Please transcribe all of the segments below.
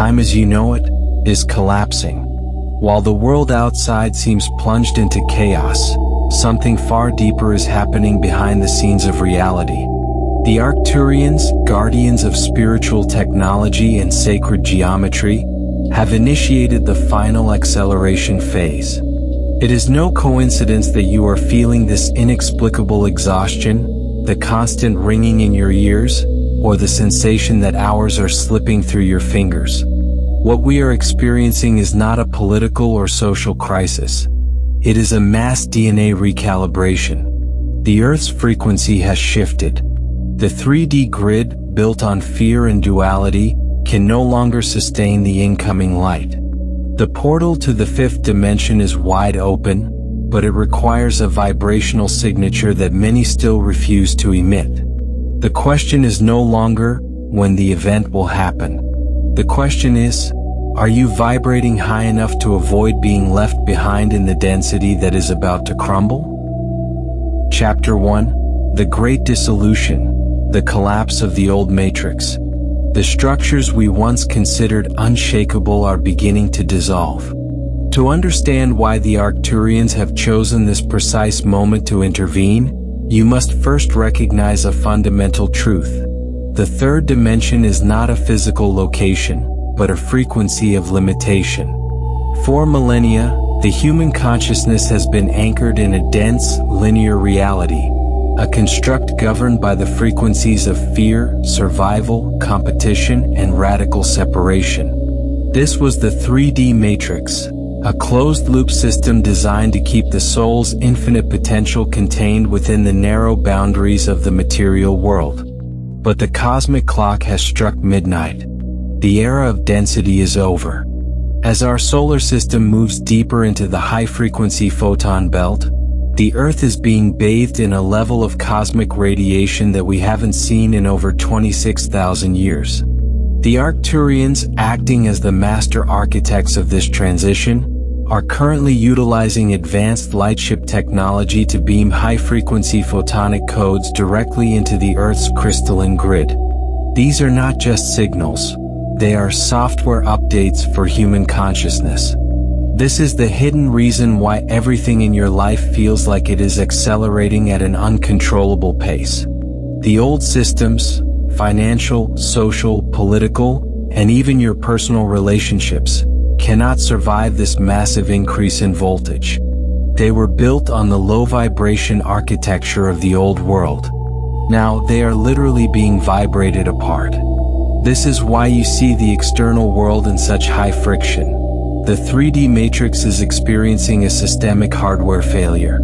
Time as you know it is collapsing. While the world outside seems plunged into chaos, something far deeper is happening behind the scenes of reality. The Arcturians, guardians of spiritual technology and sacred geometry, have initiated the final acceleration phase. It is no coincidence that you are feeling this inexplicable exhaustion, the constant ringing in your ears, or the sensation that hours are slipping through your fingers. What we are experiencing is not a political or social crisis. It is a mass DNA recalibration. The Earth's frequency has shifted. The 3D grid, built on fear and duality, can no longer sustain the incoming light. The portal to the fifth dimension is wide open, but it requires a vibrational signature that many still refuse to emit. The question is no longer when the event will happen. The question is, are you vibrating high enough to avoid being left behind in the density that is about to crumble? Chapter 1: The Great Dissolution, the collapse of the old matrix. The structures we once considered unshakable are beginning to dissolve. To understand why the Arcturians have chosen this precise moment to intervene, you must first recognize a fundamental truth. The third dimension is not a physical location, but a frequency of limitation. For millennia, the human consciousness has been anchored in a dense, linear reality, a construct governed by the frequencies of fear, survival, competition, and radical separation. This was the 3D matrix, a closed-loop system designed to keep the soul's infinite potential contained within the narrow boundaries of the material world. But the cosmic clock has struck midnight. The era of density is over. As our solar system moves deeper into the high-frequency Photon Belt, the Earth is being bathed in a level of cosmic radiation that we haven't seen in over 26,000 years. The Arcturians, acting as the master architects of this transition, are currently utilizing advanced lightship technology to beam high-frequency photonic codes directly into the Earth's crystalline grid. These are not just signals. They are software updates for human consciousness. This is the hidden reason why everything in your life feels like it is accelerating at an uncontrollable pace. The old systems, financial, social, political, and even your personal relationships, cannot survive this massive increase in voltage. They were built on the low-vibration architecture of the old world. Now they are literally being vibrated apart. This is why you see the external world in such high friction. The 3D matrix is experiencing a systemic hardware failure.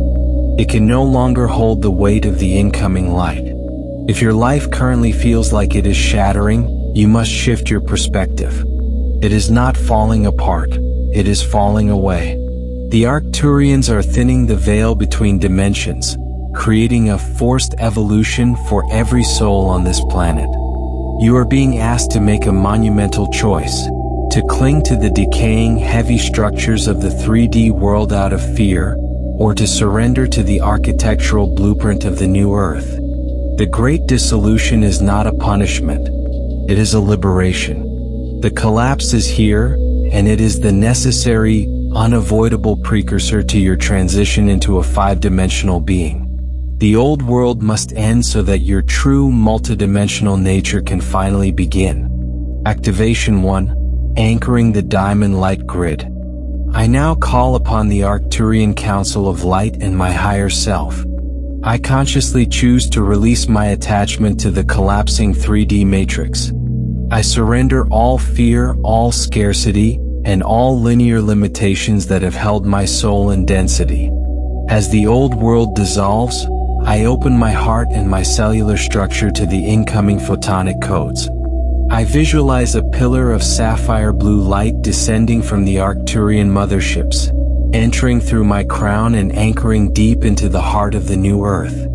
It can no longer hold the weight of the incoming light. If your life currently feels like it is shattering, you must shift your perspective. It is not falling apart, it is falling away. The Arcturians are thinning the veil between dimensions, creating a forced evolution for every soul on this planet. You are being asked to make a monumental choice. To cling to the decaying, heavy structures of the 3D world out of fear, or to surrender to the architectural blueprint of the new Earth. The Great Dissolution is not a punishment. It is a liberation. The collapse is here, and it is the necessary, unavoidable precursor to your transition into a 5-dimensional being. The old world must end so that your true multidimensional nature can finally begin. Activation 1. Anchoring the diamond light grid. I now call upon the Arcturian Council of Light and my higher self. I consciously choose to release my attachment to the collapsing 3D matrix. I surrender all fear, all scarcity, and all linear limitations that have held my soul in density. As the old world dissolves, I open my heart and my cellular structure to the incoming photonic codes. I visualize a pillar of sapphire blue light descending from the Arcturian motherships, entering through my crown and anchoring deep into the heart of the new Earth.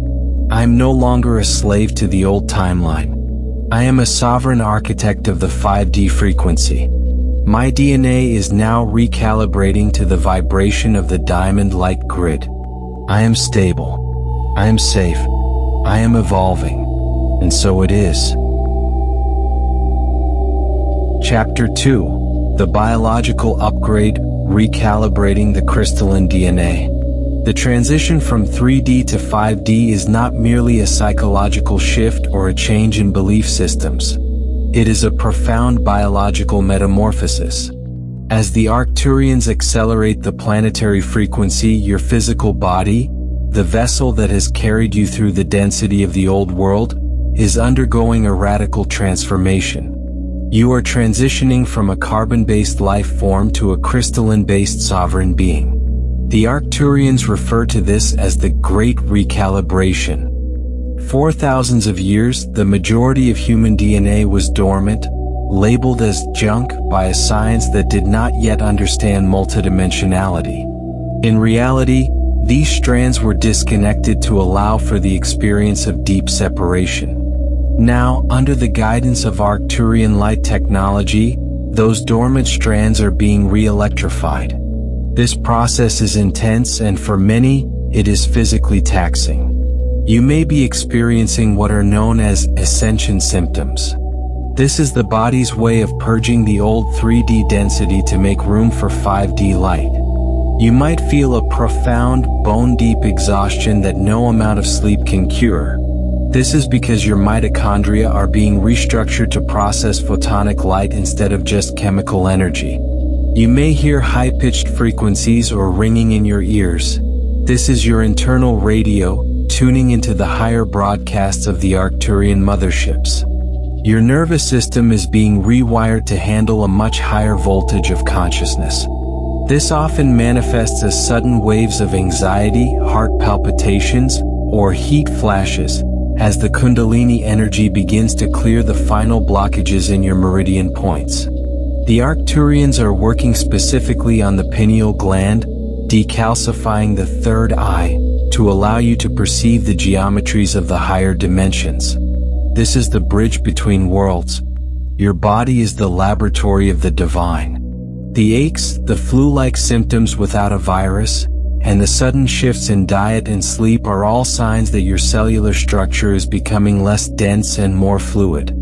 I am no longer a slave to the old timeline. I am a sovereign architect of the 5D frequency. My DNA is now recalibrating to the vibration of the diamond light grid. I am stable. I am safe. I am evolving. And so it is. Chapter 2. The Biological Upgrade, Recalibrating the Crystalline DNA. The transition from 3D to 5D is not merely a psychological shift or a change in belief systems. It is a profound biological metamorphosis. As the Arcturians accelerate the planetary frequency, your physical body, the vessel that has carried you through the density of the old world, is undergoing a radical transformation. You are transitioning from a carbon-based life form to a crystalline-based sovereign being. The Arcturians refer to this as the Great Recalibration. For thousands of years, the majority of human DNA was dormant, labeled as junk by a science that did not yet understand multidimensionality. In reality, these strands were disconnected to allow for the experience of deep separation. Now, under the guidance of Arcturian light technology, those dormant strands are being re-electrified. This process is intense, and for many, it is physically taxing. You may be experiencing what are known as ascension symptoms. This is the body's way of purging the old 3D density to make room for 5D light. You might feel a profound, bone-deep exhaustion that no amount of sleep can cure. This is because your mitochondria are being restructured to process photonic light instead of just chemical energy. You may hear high-pitched frequencies or ringing in your ears. This is your internal radio, tuning into the higher broadcasts of the Arcturian motherships. Your nervous system is being rewired to handle a much higher voltage of consciousness. This often manifests as sudden waves of anxiety, heart palpitations, or heat flashes, as the Kundalini energy begins to clear the final blockages in your meridian points. The Arcturians are working specifically on the pineal gland, decalcifying the third eye, to allow you to perceive the geometries of the higher dimensions. This is the bridge between worlds. Your body is the laboratory of the divine. The aches, the flu-like symptoms without a virus, and the sudden shifts in diet and sleep are all signs that your cellular structure is becoming less dense and more fluid.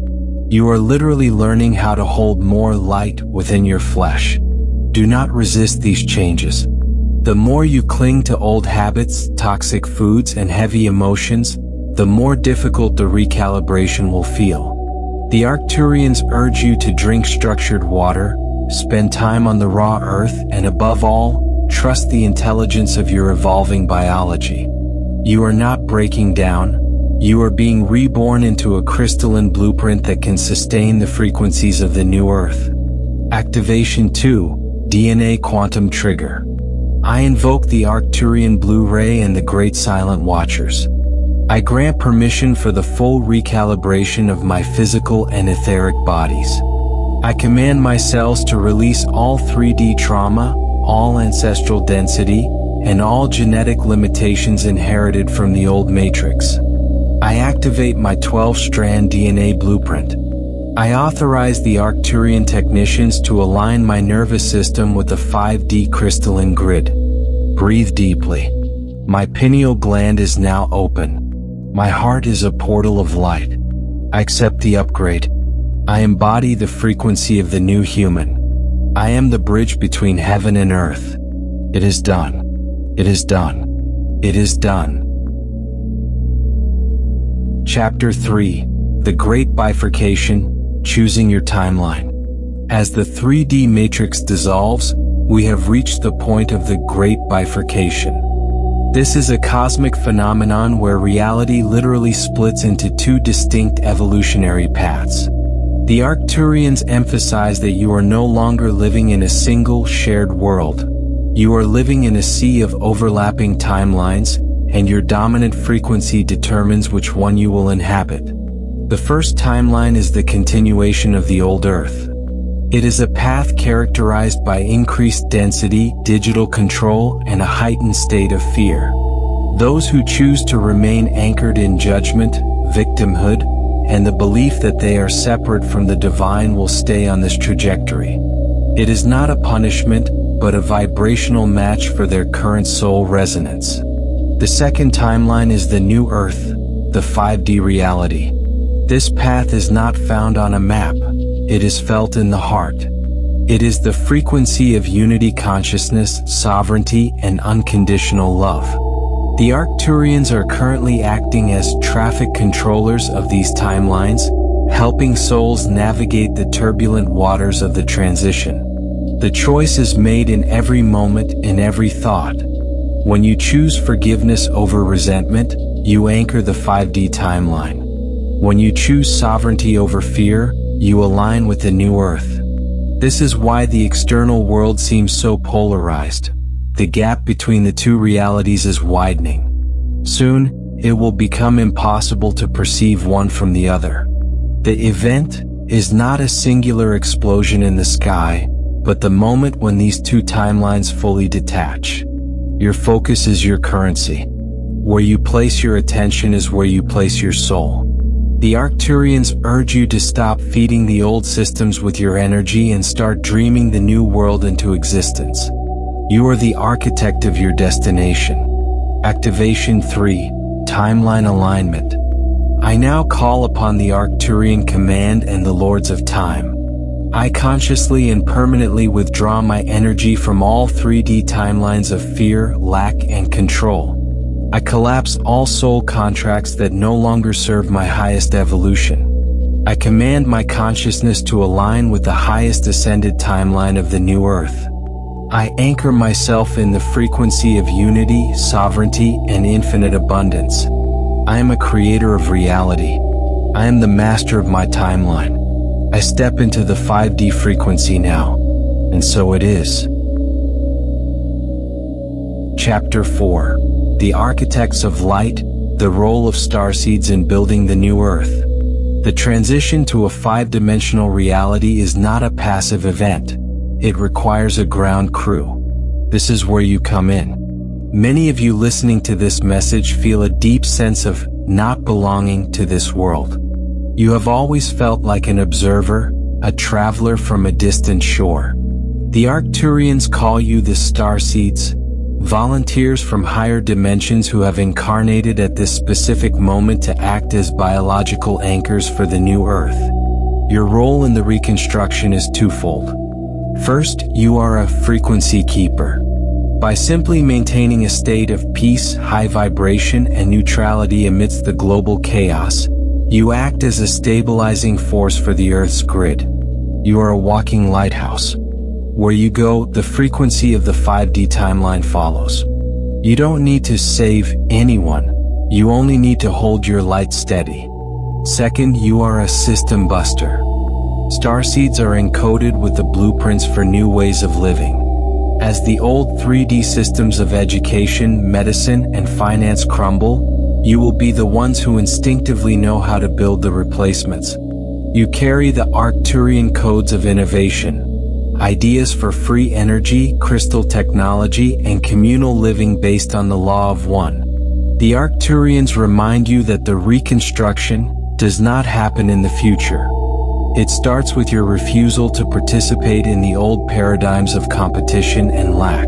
You are literally learning how to hold more light within your flesh. Do not resist these changes. The more you cling to old habits, toxic foods, and heavy emotions, the more difficult the recalibration will feel. The Arcturians urge you to drink structured water, spend time on the raw earth, and above all, trust the intelligence of your evolving biology. You are not breaking down. You are being reborn into a crystalline blueprint that can sustain the frequencies of the new Earth. Activation 2, DNA Quantum Trigger. I invoke the Arcturian Blue Ray and the Great Silent Watchers. I grant permission for the full recalibration of my physical and etheric bodies. I command my cells to release all 3D trauma, all ancestral density, and all genetic limitations inherited from the old matrix. I activate my 12-strand DNA blueprint. I authorize the Arcturian technicians to align my nervous system with the 5D crystalline grid. Breathe deeply. My pineal gland is now open. My heart is a portal of light. I accept the upgrade. I embody the frequency of the new human. I am the bridge between heaven and earth. It is done. It is done. It is done. Chapter 3. The Great Bifurcation, Choosing Your Timeline. As the 3D matrix dissolves, we have reached the point of the Great Bifurcation. This is a cosmic phenomenon where reality literally splits into two distinct evolutionary paths. The Arcturians emphasize that you are no longer living in a single shared world. You are living in a sea of overlapping timelines, and your dominant frequency determines which one you will inhabit. The first timeline is the continuation of the old Earth. It is a path characterized by increased density, digital control, and a heightened state of fear. Those who choose to remain anchored in judgment, victimhood, and the belief that they are separate from the divine will stay on this trajectory. It is not a punishment, but a vibrational match for their current soul resonance. The second timeline is the new Earth, the 5D reality. This path is not found on a map. it is felt in the heart. It is the frequency of unity, consciousness, sovereignty, and unconditional love. The Arcturians are currently acting as traffic controllers of these timelines, helping souls navigate the turbulent waters of the transition. The choice is made in every moment, in every thought. When you choose forgiveness over resentment, you anchor the 5D timeline. When you choose sovereignty over fear, you align with the new earth. This is why the external world seems so polarized. The gap between the two realities is widening. Soon, it will become impossible to perceive one from the other. The event is not a singular explosion in the sky, but the moment when these two timelines fully detach. Your focus is your currency. Where you place your attention is where you place your soul. The Arcturians urge you to stop feeding the old systems with your energy and start dreaming the new world into existence. You are the architect of your destination. Activation 3, Timeline Alignment. I now call upon the Arcturian Command and the Lords of Time. I consciously and permanently withdraw my energy from all 3D timelines of fear, lack, and control. I collapse all soul contracts that no longer serve my highest evolution. I command my consciousness to align with the highest ascended timeline of the new earth. I anchor myself in the frequency of unity, sovereignty, and infinite abundance. I am a creator of reality. I am the master of my timeline. I step into the 5D frequency now, and so it is. Chapter 4. The Architects of Light, the Role of Starseeds in Building the New Earth. The transition to a 5-dimensional reality is not a passive event. It requires a ground crew. This is where you come in. Many of you listening to this message feel a deep sense of not belonging to this world. You have always felt like an observer, a traveler from a distant shore. The Arcturians call you the Starseeds, volunteers from higher dimensions who have incarnated at this specific moment to act as biological anchors for the new Earth. Your role in the reconstruction is twofold. First, you are a frequency keeper. By simply maintaining a state of peace, high vibration, and neutrality amidst the global chaos, you act as a stabilizing force for the Earth's grid. You are a walking lighthouse. Where you go, the frequency of the 5D timeline follows. You don't need to save anyone. You only need to hold your light steady. Second, you are a system buster. Starseeds are encoded with the blueprints for new ways of living. As the old 3D systems of education, medicine, and finance crumble, you will be the ones who instinctively know how to build the replacements. You carry the Arcturian codes of innovation, ideas for free energy, crystal technology, and communal living based on the law of one. The Arcturians remind you that the reconstruction does not happen in the future. It starts with your refusal to participate in the old paradigms of competition and lack.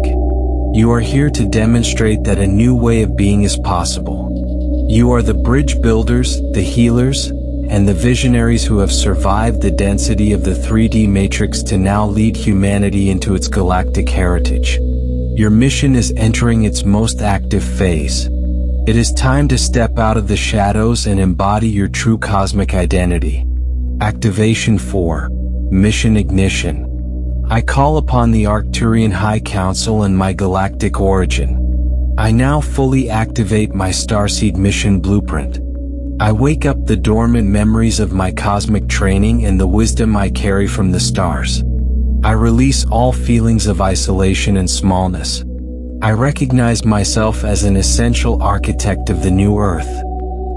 You are here to demonstrate that a new way of being is possible. You are the bridge builders, the healers, and the visionaries who have survived the density of the 3D matrix to now lead humanity into its galactic heritage. Your mission is entering its most active phase. It is time to step out of the shadows and embody your true cosmic identity. Activation 4. Mission Ignition. I call upon the Arcturian High Council and my galactic origin. I now fully activate my Starseed mission blueprint. I wake up the dormant memories of my cosmic training and the wisdom I carry from the stars. I release all feelings of isolation and smallness. I recognize myself as an essential architect of the new Earth.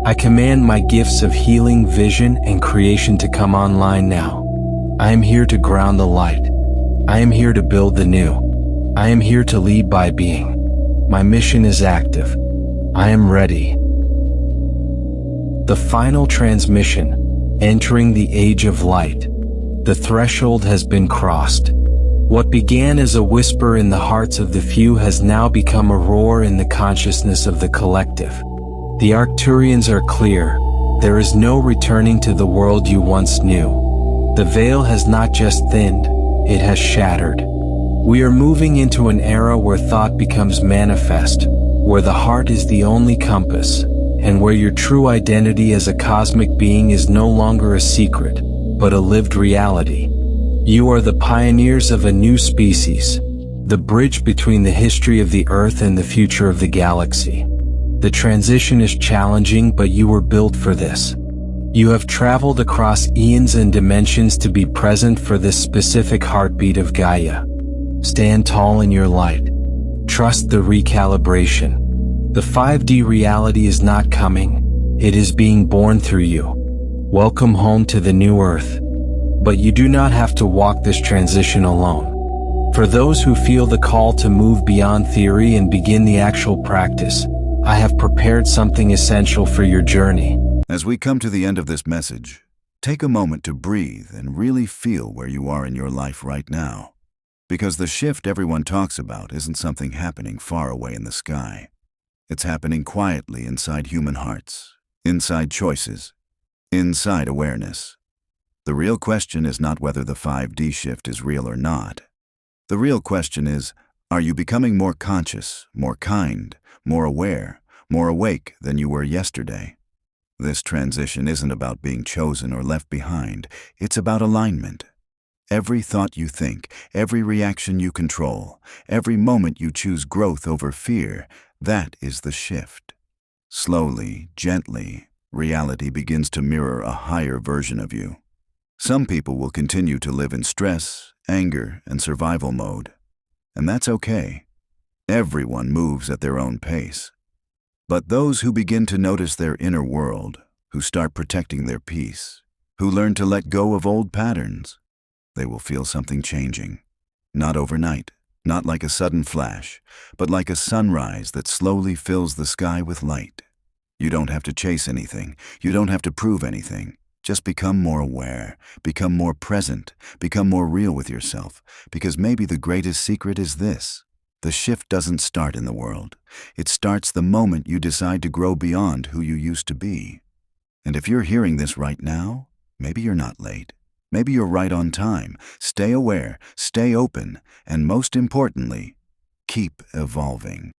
I command my gifts of healing, vision, and creation to come online now. I am here to ground the light. I am here to build the new. I am here to lead by being. My mission is active. I am ready. The final transmission, entering the age of light. The threshold has been crossed. What began as a whisper in the hearts of the few has now become a roar in the consciousness of the collective. The Arcturians are clear. There is no returning to the world you once knew. The veil has not just thinned, it has shattered. We are moving into an era where thought becomes manifest, where the heart is the only compass, and where your true identity as a cosmic being is no longer a secret, but a lived reality. You are the pioneers of a new species, the bridge between the history of the Earth and the future of the galaxy. The transition is challenging, but you were built for this. You have traveled across eons and dimensions to be present for this specific heartbeat of Gaia. Stand tall in your light. Trust the recalibration. The 5D reality is not coming, it is being born through you. Welcome home to the new Earth. But you do not have to walk this transition alone. For those who feel the call to move beyond theory and begin the actual practice, I have prepared something essential for your journey. As we come to the end of this message, take a moment to breathe and really feel where you are in your life right now. Because the shift everyone talks about isn't something happening far away in the sky. It's happening quietly inside human hearts, inside choices, inside awareness. The real question is not whether the 5D shift is real or not. The real question is, are you becoming more conscious, more kind, more aware, more awake than you were yesterday? This transition isn't about being chosen or left behind. It's about alignment. Every thought you think, every reaction you control, every moment you choose growth over fear, that is the shift. Slowly, gently, reality begins to mirror a higher version of you. Some people will continue to live in stress, anger, and survival mode. And that's okay. Everyone moves at their own pace. But those who begin to notice their inner world, who start protecting their peace, who learn to let go of old patterns, they will feel something changing. Not overnight, not like a sudden flash, but like a sunrise that slowly fills the sky with light. You don't have to chase anything. You don't have to prove anything. Just become more aware, become more present, become more real with yourself, because maybe the greatest secret is this. The shift doesn't start in the world. It starts the moment you decide to grow beyond who you used to be. And if you're hearing this right now, maybe you're not late. Maybe you're right on time. Stay aware, stay open, and most importantly, keep evolving.